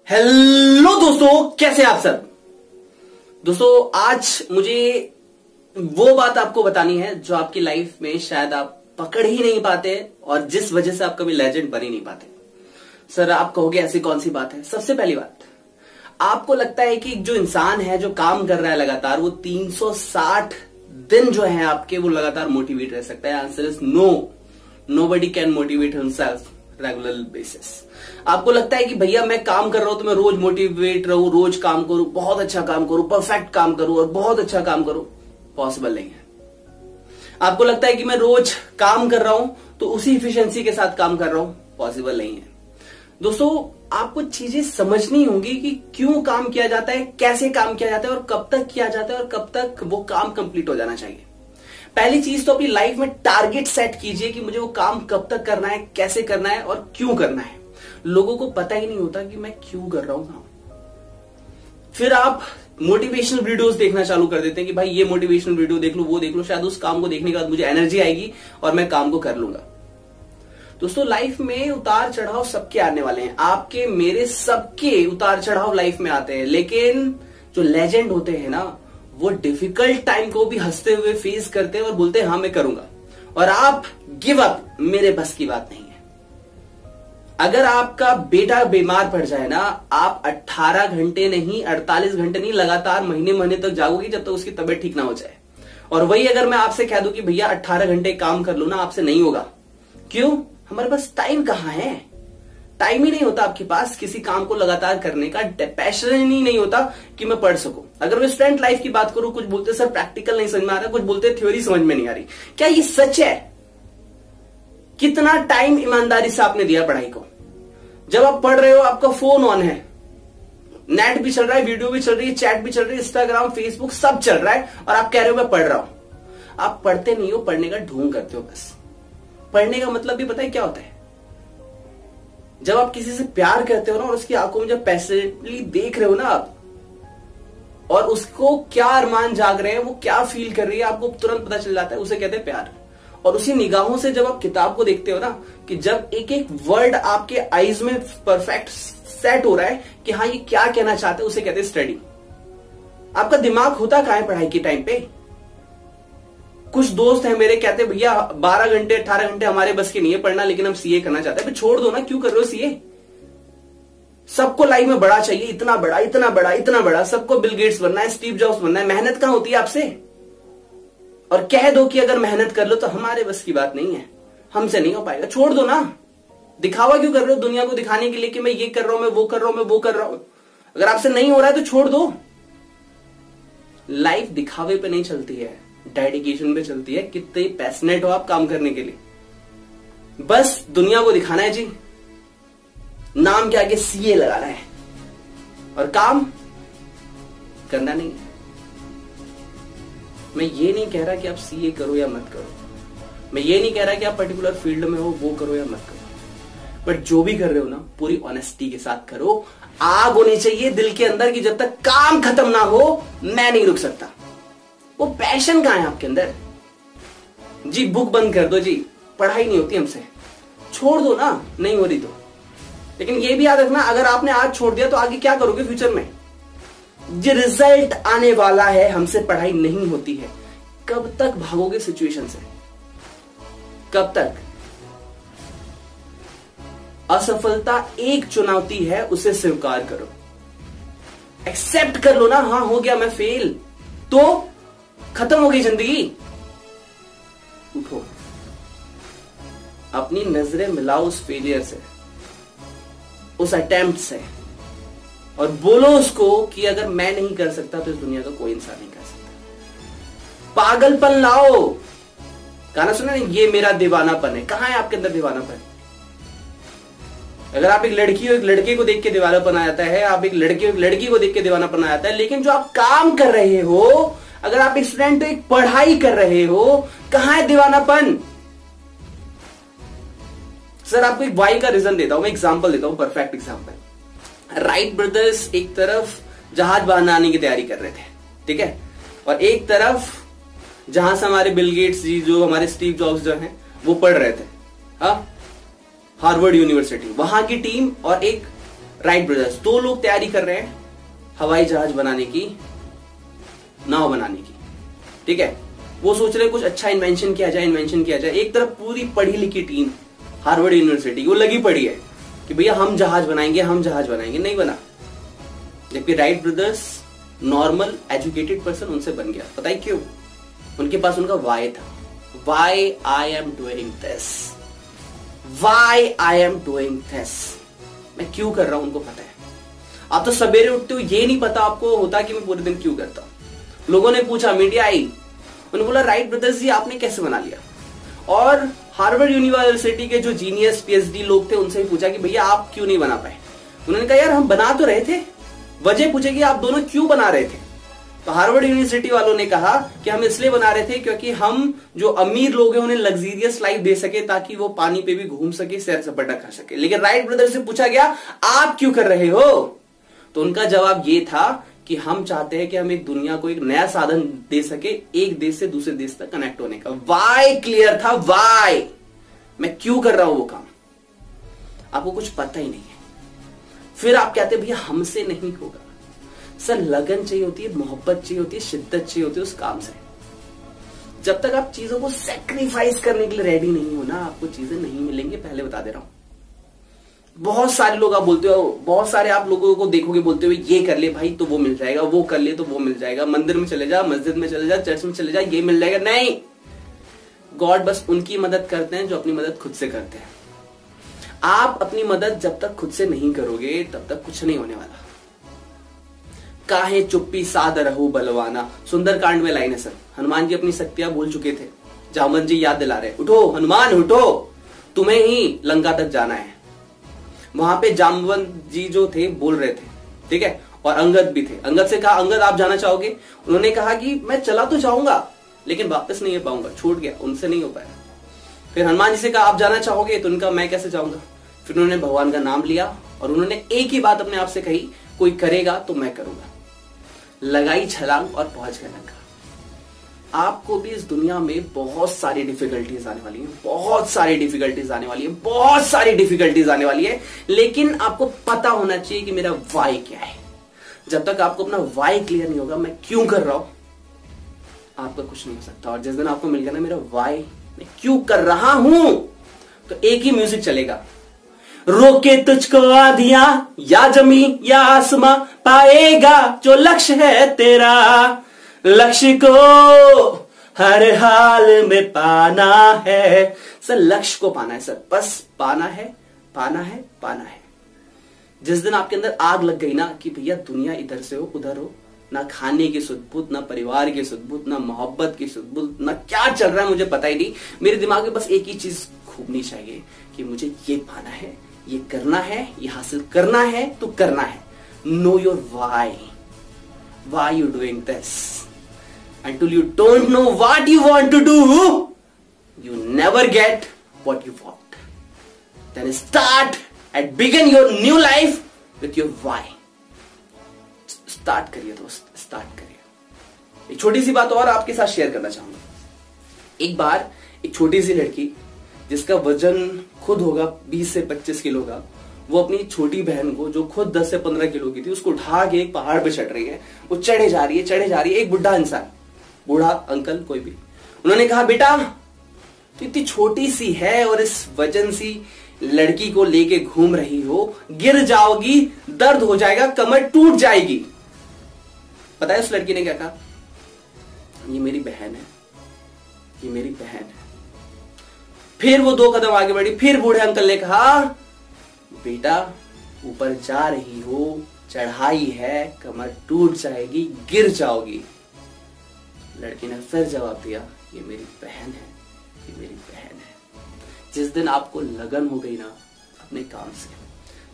Hello दोस्तों, कैसे आप सब। दोस्तों आज मुझे वो बात आपको बतानी है जो आपकी लाइफ में शायद आप पकड़ ही नहीं पाते और जिस वजह से आप कभी लेजेंड बन ही नहीं पाते। सर आप कहोगे ऐसी कौन सी बात है। सबसे पहली बात, आपको लगता है कि जो इंसान है जो काम कर रहा है लगातार वो 360 दिन जो है आपके वो लगातार मोटिवेट रह सकता है। Answer is no, nobody can motivate himself regular basis. आपको लगता है कि भैया मैं काम कर रहा हूं तो मैं रोज मोटिवेट रहूं, रोज काम करूं, बहुत अच्छा काम करूं, परफेक्ट काम करूं और बहुत अच्छा काम करूं, पॉसिबल नहीं है। आपको लगता है कि मैं रोज काम कर रहा हूं तो उसी इफिशिएंसी के साथ काम कर रहा हूं, पॉसिबल नहीं है। दोस्तों आपको चीजें समझनी होंगी कि क्यों काम किया जाता है, कैसे काम किया जाता है और कब तक किया जाता है और कब तक वो काम कंप्लीट हो जाना चाहिए। पहली चीज तो अपनी लाइफ में टारगेट सेट कीजिए कि मुझे वो काम कब तक करना है, कैसे करना है और क्यों करना है। लोगों को पता ही नहीं होता कि मैं क्यों कर रहा हूं काम। फिर आप मोटिवेशनल वीडियोस देखना चालू कर देते हैं कि भाई ये मोटिवेशनल वीडियो देख लो, वो देख लो, शायद उस काम को देखने के बाद मुझे एनर्जी आएगी और मैं काम को कर लूंगा। दोस्तों लाइफ में उतार चढ़ाव सबके आने वाले हैं, आपके मेरे सबके उतार चढ़ाव लाइफ में आते हैं, लेकिन जो लेजेंड होते हैं ना वो डिफिकल्ट टाइम को भी हंसते हुए फेस करते हैं और बोलते हैं हाँ मैं करूंगा। और आप गिव अप, मेरे बस की बात नहीं है। अगर आपका बेटा बीमार पड़ जाए ना, आप 18 घंटे नहीं 48 घंटे नहीं लगातार महीने महीने तक जागोगे जब तक उसकी तबीयत ठीक ना हो जाए। और वही अगर मैं आपसे कह दूं कि भैया 18 घंटे काम कर लो ना, आपसे नहीं होगा। क्यों? हमारे पास टाइम कहां है, टाइम ही नहीं होता आपके पास किसी काम को लगातार करने का, पैशन ही नहीं होता कि मैं पढ़ सकूं। अगर मैं स्टूडेंट लाइफ की बात करूं, कुछ बोलते सर प्रैक्टिकल नहीं समझ में आ रहा, कुछ बोलते थ्योरी समझ में नहीं आ रही। क्या ये सच है? कितना टाइम ईमानदारी से आपने दिया पढ़ाई को? जब आप पढ़ रहे हो आपका फोन ऑन है, नेट भी चल रहा है, वीडियो भी चल रही है, चैट भी चल रही है, इंस्टाग्राम फेसबुक सब चल रहा है और आप कह रहे हो मैं पढ़ रहा हूं। आप पढ़ते नहीं हो, पढ़ने का ढोंग करते हो बस। पढ़ने का मतलब भी पता है क्या होता है? जब आप किसी से प्यार करते हो ना और उसकी आंखों में जब पैशनेटली देख रहे हो ना आप, और उसको क्या अरमान जाग रहे हैं, वो क्या फील कर रही है, आपको तुरंत पता चल जाता है, उसे कहते हैं प्यार। और उसी निगाहों से जब आप किताब को देखते हो ना, कि जब एक एक वर्ड आपके आईज में परफेक्ट सेट हो रहा है कि हाँ ये क्या कहना चाहते हैं, उसे कहते हैं स्टडी। आपका दिमाग होता कहां है पढ़ाई के टाइम पे? कुछ दोस्त हैं मेरे कहते भैया 12 घंटे 18 घंटे हमारे बस के नहीं है पढ़ना, लेकिन हम सीए करना चाहते हैं। छोड़ दो ना, क्यों कर रहे हो सीए? सबको लाइफ में बड़ा चाहिए, इतना बड़ा इतना बड़ा इतना बड़ा, सबको बिल गेट्स बनना है, स्टीव जॉब्स बनना है। मेहनत कहां होती है आपसे? और कह दो कि अगर मेहनत कर लो तो हमारे बस की बात नहीं है, हमसे नहीं हो पाएगा। छोड़ दो ना, दिखावा क्यों कर रहे हो दुनिया को दिखाने के लिए कि मैं ये कर रहा हूं, मैं वो कर रहा हूं, मैं वो कर रहा हूं। अगर आपसे नहीं हो रहा है तो छोड़ दो। लाइफ दिखावे पे नहीं चलती है, डेडिकेशन पे चलती है। कितने पैशनेट हो आप काम करने के लिए। बस दुनिया को दिखाना है जी, नाम के आगे सीए लगाना है और काम करना नहीं है। मैं ये नहीं कह रहा कि आप सीए करो या मत करो, मैं ये नहीं कह रहा कि आप पर्टिकुलर फील्ड में हो वो करो या मत करो, बट जो भी कर रहे हो ना पूरी ऑनेस्टी के साथ करो। आग होनी चाहिए दिल के अंदर कि जब तक काम खत्म ना हो मैं नहीं रुक सकता। वो पैशन कहां है आपके अंदर? जी बुक बंद कर दो जी, पढ़ाई नहीं होती हमसे, छोड़ दो ना, नहीं हो रही तो। लेकिन ये भी याद रखना, अगर आपने आज छोड़ दिया तो आगे क्या करोगे फ्यूचर में? जो रिजल्ट आने वाला है, हमसे पढ़ाई नहीं होती है, कब तक भागोगे सिचुएशन से? कब तक? असफलता एक चुनौती है, उसे स्वीकार करो, एक्सेप्ट कर लो ना। हाँ हो गया मैं फेल, तो खत्म हो गई जिंदगी। उठो, अपनी नजरें मिलाओ उस फेलियर से, उस अटेम्प्ट से, और बोलो उसको कि अगर मैं नहीं कर सकता तो इस दुनिया का कोई इंसान नहीं कर सकता। पागलपन लाओ। गाना सुना नहीं, ये मेरा दीवानापन है। कहां है आपके अंदर दीवानापन? अगर आप एक लड़की हो, एक लड़के को देख के दीवानापन आ जाता है, आप एक लड़की को देख के दीवानापन आ जाता है, लेकिन जो आप काम कर रहे हो, अगर आप एक स्टूडेंट हो, एक पढ़ाई कर रहे हो, कहां है दीवानापन? सर आपको एक वाई का रीजन देता हूं, मैं एग्जांपल देता हूं, परफेक्ट एग्जांपल। राइट ब्रदर्स एक तरफ जहाज बनाने की तैयारी कर रहे थे, ठीक है, और एक तरफ जहां से हमारे बिल गेट्स जी, जो हमारे स्टीव जॉब्स जो हैं, वो पढ़ रहे थे हार्वर्ड यूनिवर्सिटी, वहां की टीम और एक राइट ब्रदर्स, 2 लोग तैयारी कर रहे हैं हवाई जहाज बनाने की, नाव बनाने की, ठीक है। वो सोच रहे हैं कुछ अच्छा इन्वेंशन किया जाए। एक तरफ पूरी पढ़ी लिखी टीम हार्वर्ड यूनिवर्सिटी वो लगी पड़ी है कि भैया हम जहाज बनाएंगे, नहीं बना। जबकि Wright brothers normal educated person उनसे बन गया। पता है क्यों? उनके पास उनका वाई था। Why I am doing this, मैं क्यों कर रहा हूं, उनको पता है। आप तो सवेरे उठते हो, ये नहीं पता आपको होता कि मैं पूरे दिन क्यों करता हूं। लोगों ने पूछा, मीडिया आई, उन्होंने बोला राइट ब्रदर्स जी आपने कैसे बना लिया। और हार्वर्ड यूनिवर्सिटी के जो जीनियस पीएचडी लोग थे उनसे भी पूछा कि भैया आप क्यों नहीं बना पाए। उन्होंने कहा यार हम बना तो रहे थे, वजह पूछे कि आप दोनों क्यों बना रहे थे। तो हार्वर्ड यूनिवर्सिटी वालों ने कहा कि हम इसलिए बना रहे थे क्योंकि हम जो अमीर लोग हैं उन्हें लग्जरियस लाइफ दे सके, ताकि वो पानी पे भी घूम सके, सैर सपाटा कर सके। लेकिन राइट ब्रदर से पूछा गया आप क्यों कर रहे हो, तो उनका जवाब ये था कि हम चाहते हैं कि हम एक दुनिया को एक नया साधन दे सके, एक देश से दूसरे देश तक कनेक्ट होने का। वाई क्लियर था, वाई, मैं क्यों कर रहा हूं वो काम, आपको कुछ पता ही नहीं है। फिर आप कहते भैया हमसे नहीं होगा। सर लगन चाहिए होती है, मोहब्बत चाहिए होती है, शिद्दत चाहिए होती है उस काम से। जब तक आप चीजों को सेक्रीफाइस करने के लिए रेडी नहीं हो ना, आपको चीजें नहीं मिलेंगे, पहले बता दे रहा हूं। बहुत सारे लोग आप बोलते हो, बहुत सारे आप लोगों को देखोगे बोलते हुए ये कर ले भाई तो वो मिल जाएगा, वो कर ले तो वो मिल जाएगा, मंदिर में चले जा, मस्जिद में चले जा, चर्च में चले जा, ये मिल जाएगा। नहीं, गॉड बस उनकी मदद करते हैं जो अपनी मदद खुद से करते हैं। आप अपनी मदद जब तक खुद से नहीं करोगे तब तक कुछ नहीं होने वाला। काहे चुप्पी साध रहू बलवाना, सुंदरकांड में लाइन है सर। हनुमान जी अपनी शक्तियां भूल चुके थे, जामवंत जी याद दिला रहे, उठो हनुमान उठो, तुम्हें ही लंका तक जाना है। वहां पे जामवंत जी जो थे बोल रहे थे, ठीक है, और अंगद भी थे। अंगद से कहा अंगद आप जाना चाहोगे? उन्होंने कहा कि मैं चला तो जाऊंगा लेकिन वापस नहीं आ पाऊंगा, छूट गया, उनसे नहीं हो पाया। फिर हनुमान जी से कहा आप जाना चाहोगे? तो उनका मैं कैसे जाऊंगा। फिर उन्होंने भगवान का नाम लिया और उन्होंने एक ही बात अपने आप से कही, कोई करेगा तो मैं करूंगा। लगाई छलांग और पहुंच गया लंका। आपको भी इस दुनिया में बहुत सारी डिफिकल्टीज आने वाली हैं, बहुत सारी डिफिकल्टीज आने वाली है, बहुत सारी डिफिकल्टीज आने वाली है, लेकिन आपको पता होना चाहिए कि मेरा वाई क्या है। जब तक आपको अपना वाई क्लियर नहीं होगा, मैं क्यों कर रहा हूं, आपका कुछ नहीं हो सकता। और जिस दिन आपको मिल गया ना मेरा वाई, मैं क्यों कर रहा हूं, तो एक ही म्यूजिक चलेगा, रोके तुझको आधियां या जमी या आसमां, पाएगा जो लक्ष्य है तेरा, लक्ष्य को हर हाल में पाना है। सर लक्ष्य को पाना है सर, बस पाना है, पाना है, पाना है। जिस दिन आपके अंदर आग लग गई ना कि भैया दुनिया इधर से हो उधर हो, ना खाने की सुध-बुध, ना परिवार की सुध-बुध, ना मोहब्बत की सुध-बुध, ना क्या चल रहा है मुझे पता ही नहीं। मेरे दिमाग में बस एक ही चीज घूमनी चाहिए कि मुझे ये पाना है, ये करना है, ये हासिल करना है, तो करना है। Know your why you doing this. Until you don't know what you want to do, you never get what you want. Then start and begin your new life with your why. Start करिए दोस्त, start करिए। एक छोटी सी बात और आपके साथ share करना चाहूंगा। एक बार एक छोटी सी लड़की जिसका वजन खुद होगा 20 से 25 किलो का, वो अपनी छोटी बहन को जो खुद 10 से 15 किलो की थी उसको उठा के एक पहाड़ पे चढ़ रही है। वो चढ़े जा रही है। एक बुढ़ा इंसान, बूढ़ा अंकल कोई भी, उन्होंने कहा बेटा तो इतनी छोटी सी है और इस वजन सी लड़की को लेके घूम रही हो, गिर जाओगी, दर्द हो जाएगा, कमर टूट जाएगी। पता है उस लड़की ने क्या कहा? ये मेरी बहन है, ये मेरी बहन है। फिर वो 2 कदम आगे बढ़ी, फिर बूढ़े अंकल ने कहा बेटा ऊपर जा रही हो, चढ़ाई है, कमर टूट जाएगी, गिर जाओगी। लड़की ने फिर जवाब दिया ये मेरी बहन है, ये मेरी बहन है। जिस दिन आपको लगन हो गई ना अपने काम से,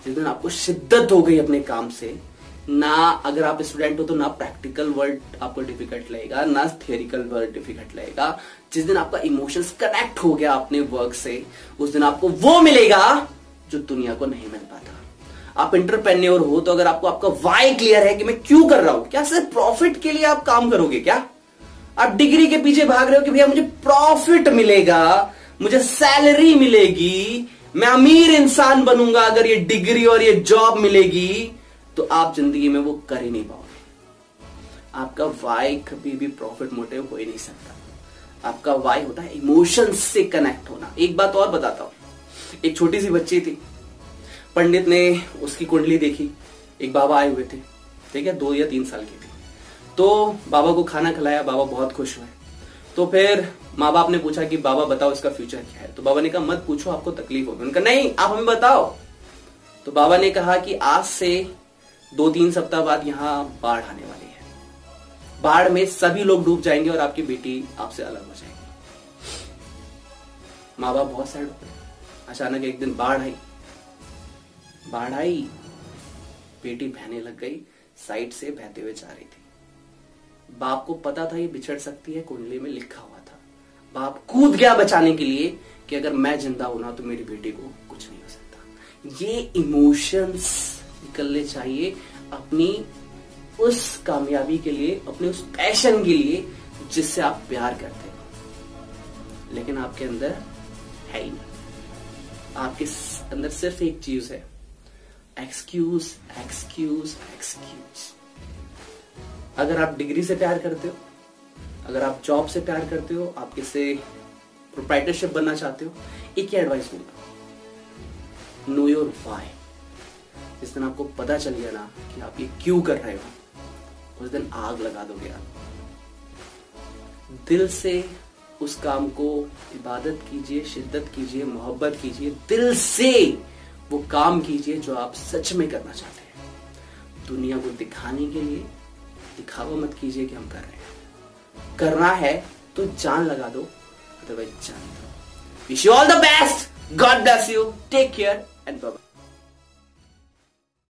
जिस दिन आपको शिद्दत हो गई अपने काम से, ना अगर आप स्टूडेंट हो तो ना प्रैक्टिकल वर्ड आपको डिफिकल्ट लगेगा, ना थियोरिकल वर्ड डिफिकल्ट लगेगा। जिस दिन आपका इमोशंस कनेक्ट हो गया अपने वर्क से, उस दिन आपको वो मिलेगा जो दुनिया को नहीं मिल पाता। आप एंटरप्रेन्योर हो तो अगर आपको आपका वाई क्लियर है कि मैं क्यों कर रहा हूं, क्या सिर्फ प्रॉफिट के लिए आप काम करोगे? क्या आप डिग्री के पीछे भाग रहे हो कि भैया मुझे प्रॉफिट मिलेगा, मुझे सैलरी मिलेगी, मैं अमीर इंसान बनूंगा अगर ये डिग्री और ये जॉब मिलेगी, तो आप जिंदगी में वो कर ही नहीं पाओगे। आपका वाई कभी भी प्रॉफिट मोटिव हो ही नहीं सकता। आपका वाई होता है इमोशंस से कनेक्ट होना। एक बात और बताता हूं, एक छोटी सी बच्ची थी, पंडित ने उसकी कुंडली देखी, एक बाबा आए हुए थे, ठीक है, 2 या 3 साल की थी। तो बाबा को खाना खिलाया, बाबा बहुत खुश हुए। तो फिर माँ बाप ने पूछा कि बाबा बताओ इसका फ्यूचर क्या है। तो बाबा ने कहा मत पूछो, आपको तकलीफ होगी। उनका नहीं, आप हमें बताओ। तो बाबा ने कहा कि आज से 2-3 सप्ताह बाद यहां बाढ़ आने वाली है, बाढ़ में सभी लोग डूब जाएंगे और आपकी बेटी आपसे अलग हो जाएगी। माँ बाप बहुत सैड हो गए। अचानक एक दिन बाढ़ आई, बेटी बहने लग गई, साइड से बहते हुए जा रही थी। बाप को पता था ये बिछड़ सकती है, कुंडली में लिखा हुआ था। बाप कूद गया बचाने के लिए कि अगर मैं जिंदा हूं ना तो मेरी बेटी को कुछ नहीं हो सकता। ये इमोशंस निकलने चाहिए अपनी उस कामयाबी के लिए, अपने उस पैशन के लिए जिससे आप प्यार करते हो, लेकिन आपके अंदर है ही नहीं। आपके अंदर सिर्फ एक चीज है, एक्सक्यूज एक्सक्यूज एक्सक्यूज। अगर आप डिग्री से प्यार करते हो, अगर आप जॉब से प्यार करते हो, आप किसी प्रोप्राइटरशिप बनना चाहते हो, एक ही एडवाइस दूंगा, नो योर व्हाई। जिस दिन आपको पता चल गया ना कि आप ये क्यों कर रहे हो, उस दिन आग लगा दोगे आप। दिल से उस काम को इबादत कीजिए, शिद्दत कीजिए, मोहब्बत कीजिए, दिल से वो काम कीजिए जो आप सच में करना चाहते हैं। दुनिया को दिखाने के लिए दिखावा मत कीजिए कि हम कर रहे हैं। करना है तो जान लगा दो, अदरवाइज जान दो। Wish you all the best, God bless you, take care and bye bye.